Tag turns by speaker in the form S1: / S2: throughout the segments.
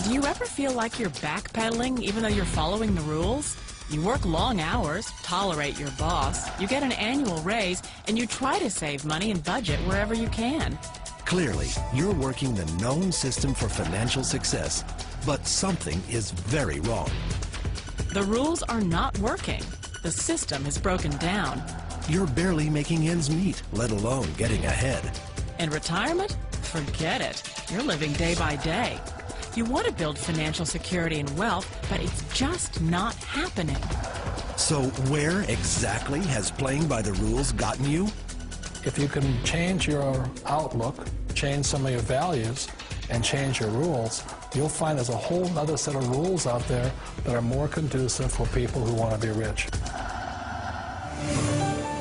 S1: Do you ever feel like you're backpedaling even though you're following the rules? You work long hours, tolerate your boss, you get an annual raise, and you try to save money and budget wherever you can.
S2: Clearly, you're working the known system for financial success, but something is very wrong.
S1: The rules are not working. The system is broken down.
S2: You're barely making ends meet, let alone getting ahead.
S1: And retirement? Forget it. You're living day by day. You want to build financial security and wealth, but it's just not happening.
S2: So where exactly has playing by the rules gotten you?
S3: If you can change your outlook, change some of your values, and change your rules, you'll find there's a whole other set of rules out there that are more conducive for people who want to be rich.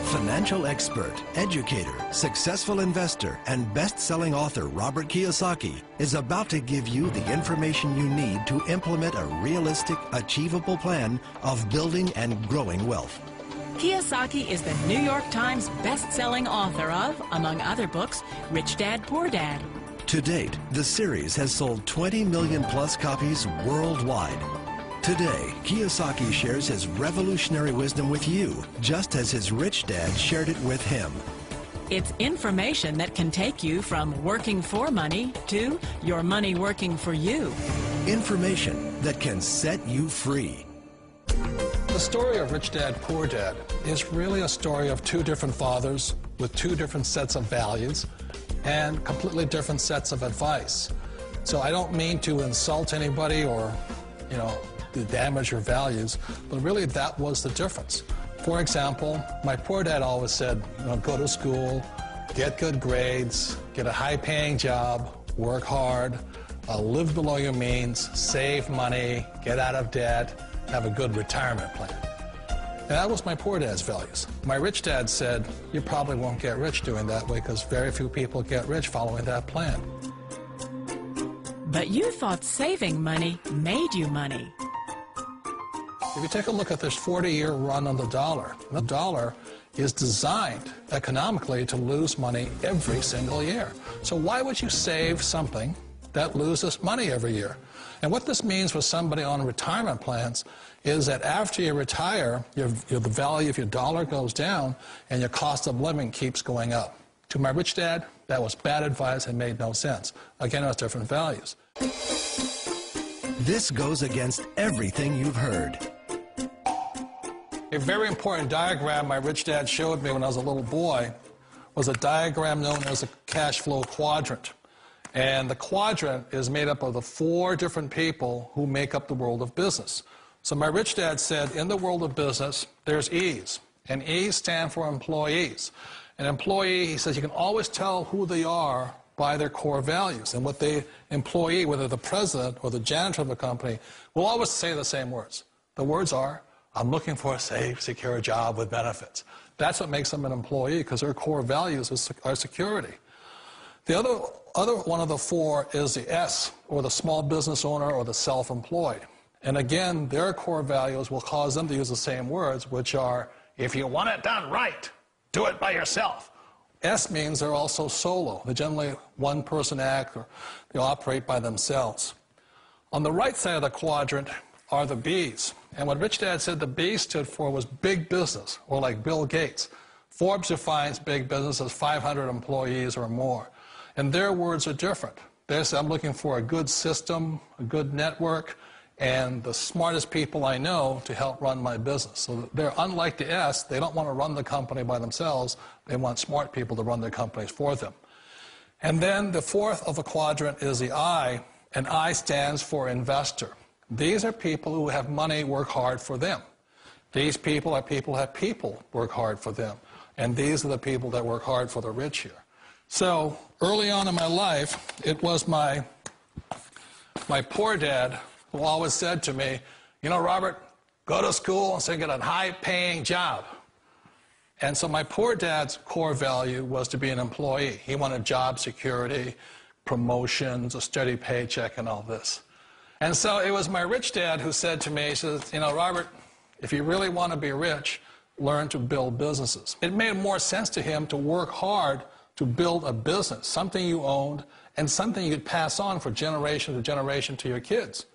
S2: Financial expert, educator, successful investor, and best-selling author Robert Kiyosaki is about to give you the information you need to implement a realistic, achievable plan of building and growing wealth.
S1: Kiyosaki is the New York Times best-selling author of, among other books, Rich Dad, Poor Dad.
S2: To date, the series has sold 20 million plus copies worldwide. Today, Kiyosaki shares his revolutionary wisdom with you, just as his rich dad shared it with him.
S1: It's information that can take you from working for money to your money working for you.
S2: Information that can set you free.
S3: The story of Rich Dad, Poor Dad is really a story of two different fathers with two different sets of values and completely different sets of advice. So I don't mean to insult anybody or, to damage your values, but really that was the difference. For example, my poor dad always said, go to school, get good grades, get a high-paying job, work hard, live below your means, save money, get out of debt, have a good retirement plan. And that was my poor dad's values. My rich dad said, you probably won't get rich doing that way because very few people get rich following that plan.
S1: But you thought saving money made you money.
S3: If you take a look at this 40-year run on the dollar is designed economically to lose money every single year. So why would you save something that loses money every year? And what this means for somebody on retirement plans is that after you retire, the value of your dollar goes down and your cost of living keeps going up. To my rich dad, that was bad advice and made no sense. Again, it was different values.
S2: This goes against everything you've heard.
S3: A very important diagram my rich dad showed me when I was a little boy was a diagram known as a cash flow quadrant. And the quadrant is made up of the 4 different people who make up the world of business. So my rich dad said, in the world of business, there's E's. And E's stand for employees. An employee, he says, you can always tell who they are by their core values. And what the employee, whether the president or the janitor of a company, will always say the same words. The words are, I'm looking for a safe, secure job with benefits. That's what makes them an employee, because their core values are security. The other one of the 4 is the S, or the small business owner or the self-employed. And again, their core values will cause them to use the same words, which are, if you want it done right, do it by yourself. S means they're also solo. They're generally one-person act, or they operate by themselves. On the right side of the quadrant are the B's. And what Rich Dad said the B stood for was big business, or like Bill Gates. Forbes defines big business as 500 employees or more. And their words are different. They say, I'm looking for a good system, a good network, and the smartest people I know to help run my business. So they're unlike the S. They don't want to run the company by themselves. They want smart people to run their companies for them. And then the 4th of the quadrant is the I, and I stands for investor. These are people who have money work hard for them. These people are people who have people work hard for them. And these are the people that work hard for the rich here. So early on in my life, it was my poor dad who always said to me, Robert, go to school and so get a high-paying job. And so my poor dad's core value was to be an employee. He wanted job security, promotions, a steady paycheck, and all this. And so it was my rich dad who said to me, he says, Robert, if you really want to be rich, learn to build businesses. It made more sense to him to work hard to build a business, something you owned, and something you could pass on for generation to generation to your kids.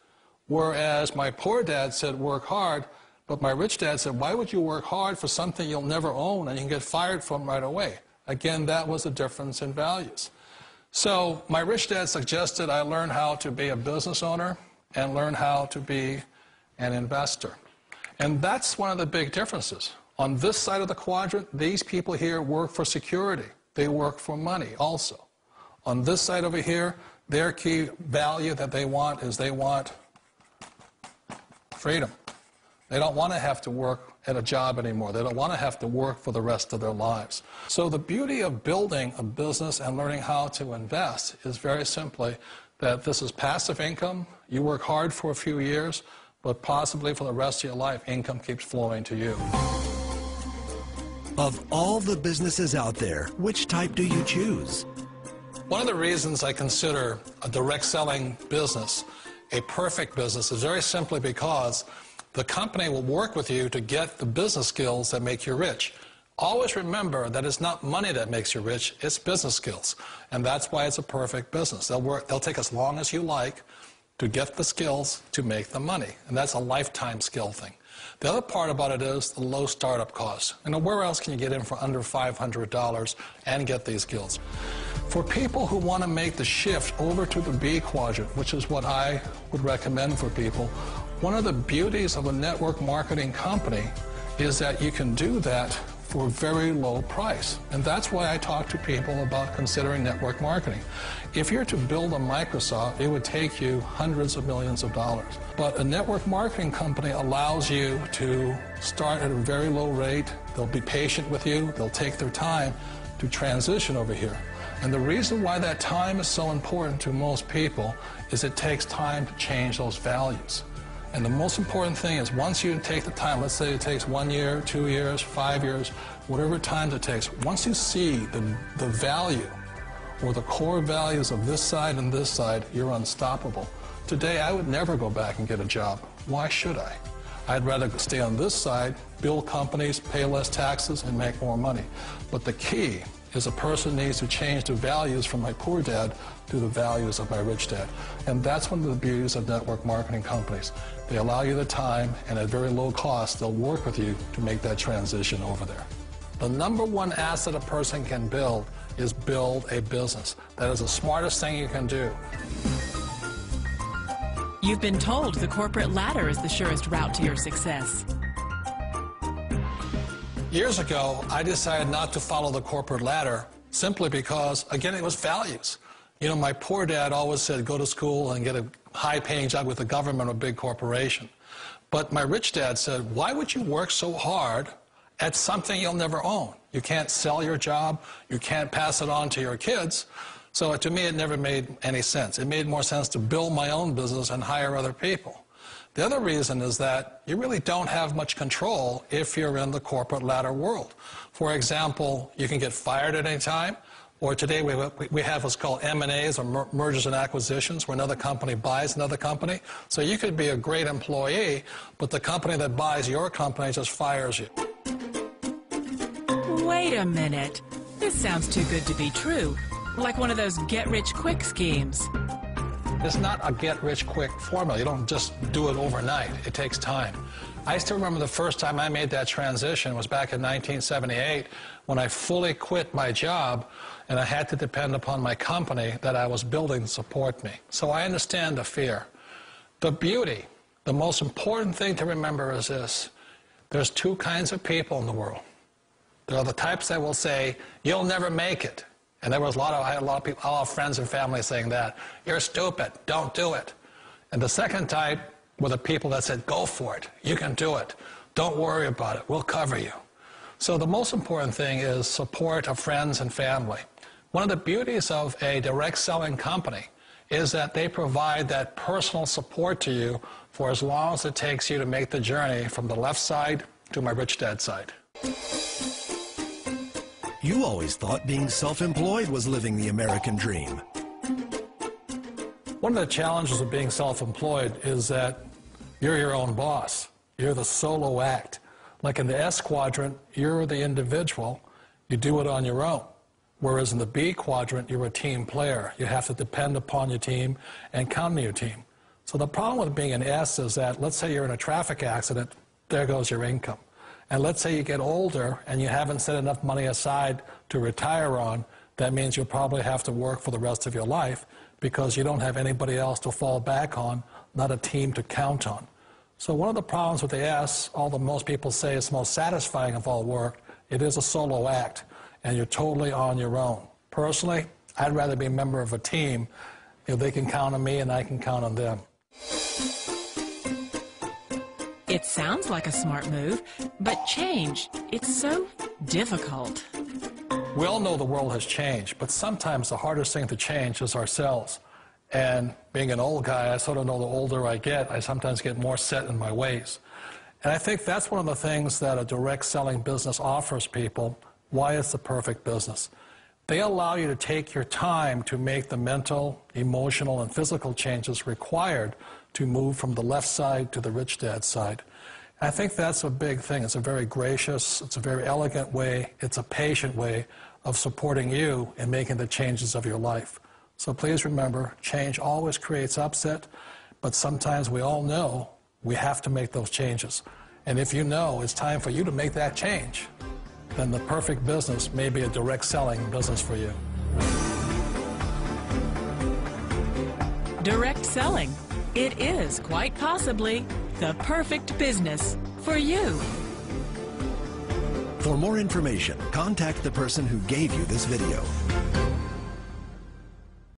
S3: Whereas my poor dad said, work hard, but my rich dad said, why would you work hard for something you'll never own and you can get fired from right away? Again, that was a difference in values. So my rich dad suggested I learn how to be a business owner and learn how to be an investor. And that's one of the big differences. On this side of the quadrant, these people here work for security. They work for money also. On this side over here, their key value that they want is they want freedom. They don't want to have to work at a job anymore. They don't want to have to work for the rest of their lives. So the beauty of building a business and learning how to invest is very simply that this is passive income. You work hard for a few years, but possibly for the rest of your life, income keeps flowing to you.
S2: Of all the businesses out there, which type do you choose?
S3: One of the reasons I consider a direct selling business a perfect business is very simply because the company will work with you to get the business skills that make you rich. Always remember that it's not money that makes you rich, it's business skills. And that's why it's a perfect business. They'll take as long as you like to get the skills to make the money. And that's a lifetime skill thing. The other part about it is the low startup cost. Where else can you get in for under $500 and get these skills? For people who want to make the shift over to the B quadrant, which is what I would recommend for people, one of the beauties of a network marketing company is that you can do that for a very low price. And that's why I talk to people about considering network marketing. If you're to build a Microsoft, it would take you hundreds of millions of dollars. But a network marketing company allows you to start at a very low rate. They'll be patient with you. They'll take their time to transition over here. And the reason why that time is so important to most people is it takes time to change those values. And the most important thing is once you take the time, let's say it takes 1 year, 2 years, 5 years, whatever time it takes, once you see the value or the core values of this side and this side, you're unstoppable. Today, I would never go back and get a job. Why should I? I'd rather stay on this side, build companies, pay less taxes, and make more money. But the key is a person needs to change the values from my poor dad to the values of my rich dad. And that's one of the beauties of network marketing companies. They allow you the time, and at very low cost, they'll work with you to make that transition over there. The number one asset a person can build is build a business. That is the smartest thing you can do.
S1: You've been told the corporate ladder is the surest route to your success.
S3: Years ago, I decided not to follow the corporate ladder simply because, again, it was values. You know, my poor dad always said, go to school and get a high-paying job with the government or a big corporation. But my rich dad said, why would you work so hard at something you'll never own? You can't sell your job. You can't pass it on to your kids. So to me, it never made any sense. It made more sense to build my own business and hire other people. The other reason is that you really don't have much control if you're in the corporate ladder world. For example, you can get fired at any time, or today we have what's called M&As, or mergers and acquisitions, where another company buys another company. So you could be a great employee, but the company that buys your company just fires you.
S1: Wait a minute. This sounds too good to be true. Like one of those get-rich-quick schemes.
S3: It's not a get-rich-quick formula. You don't just do it overnight. It takes time. I still remember the first time I made that transition was back in 1978 when I fully quit my job and I had to depend upon my company that I was building to support me. So I understand the fear. The beauty, the most important thing to remember is this. There's two kinds of people in the world. There are the types that will say, you'll never make it. And there was I had a lot of people, a lot of friends and family saying that. You're stupid. Don't do it. And the second type were the people that said, go for it. You can do it. Don't worry about it. We'll cover you. So the most important thing is support of friends and family. One of the beauties of a direct selling company is that they provide that personal support to you for as long as it takes you to make the journey from the left side to my rich dad side.
S2: You always thought being self-employed was living the American dream.
S3: One of the challenges of being self-employed is that you're your own boss. You're the solo act. Like in the S quadrant, you're the individual. You do it on your own. Whereas in the B quadrant, you're a team player. You have to depend upon your team and count on your team. So the problem with being an S is that, let's say you're in a traffic accident, there goes your income. And let's say you get older and you haven't set enough money aside to retire on, that means you'll probably have to work for the rest of your life because you don't have anybody else to fall back on, not a team to count on. So one of the problems with the S, although most people say it's the most satisfying of all work, it is a solo act, and you're totally on your own. Personally, I'd rather be a member of a team. They can count on me and I can count on them.
S1: It sounds like a smart move, but change, it's so difficult.
S3: We all know the world has changed, but sometimes the hardest thing to change is ourselves. And being an old guy, I sort of know the older I get, I sometimes get more set in my ways. And I think that's one of the things that a direct selling business offers people, why it's the perfect business. They allow you to take your time to make the mental, emotional, and physical changes required to move from the left side to the rich dad side. I think that's a big thing. It's a very gracious, it's a very elegant way, it's a patient way of supporting you in making the changes of your life. So please remember, change always creates upset, but sometimes we all know we have to make those changes. And if you know it's time for you to make that change, then the perfect business may be a direct selling business for you.
S1: Direct selling. It is quite possibly the perfect business for you.
S2: For more information, contact the person who gave you this video.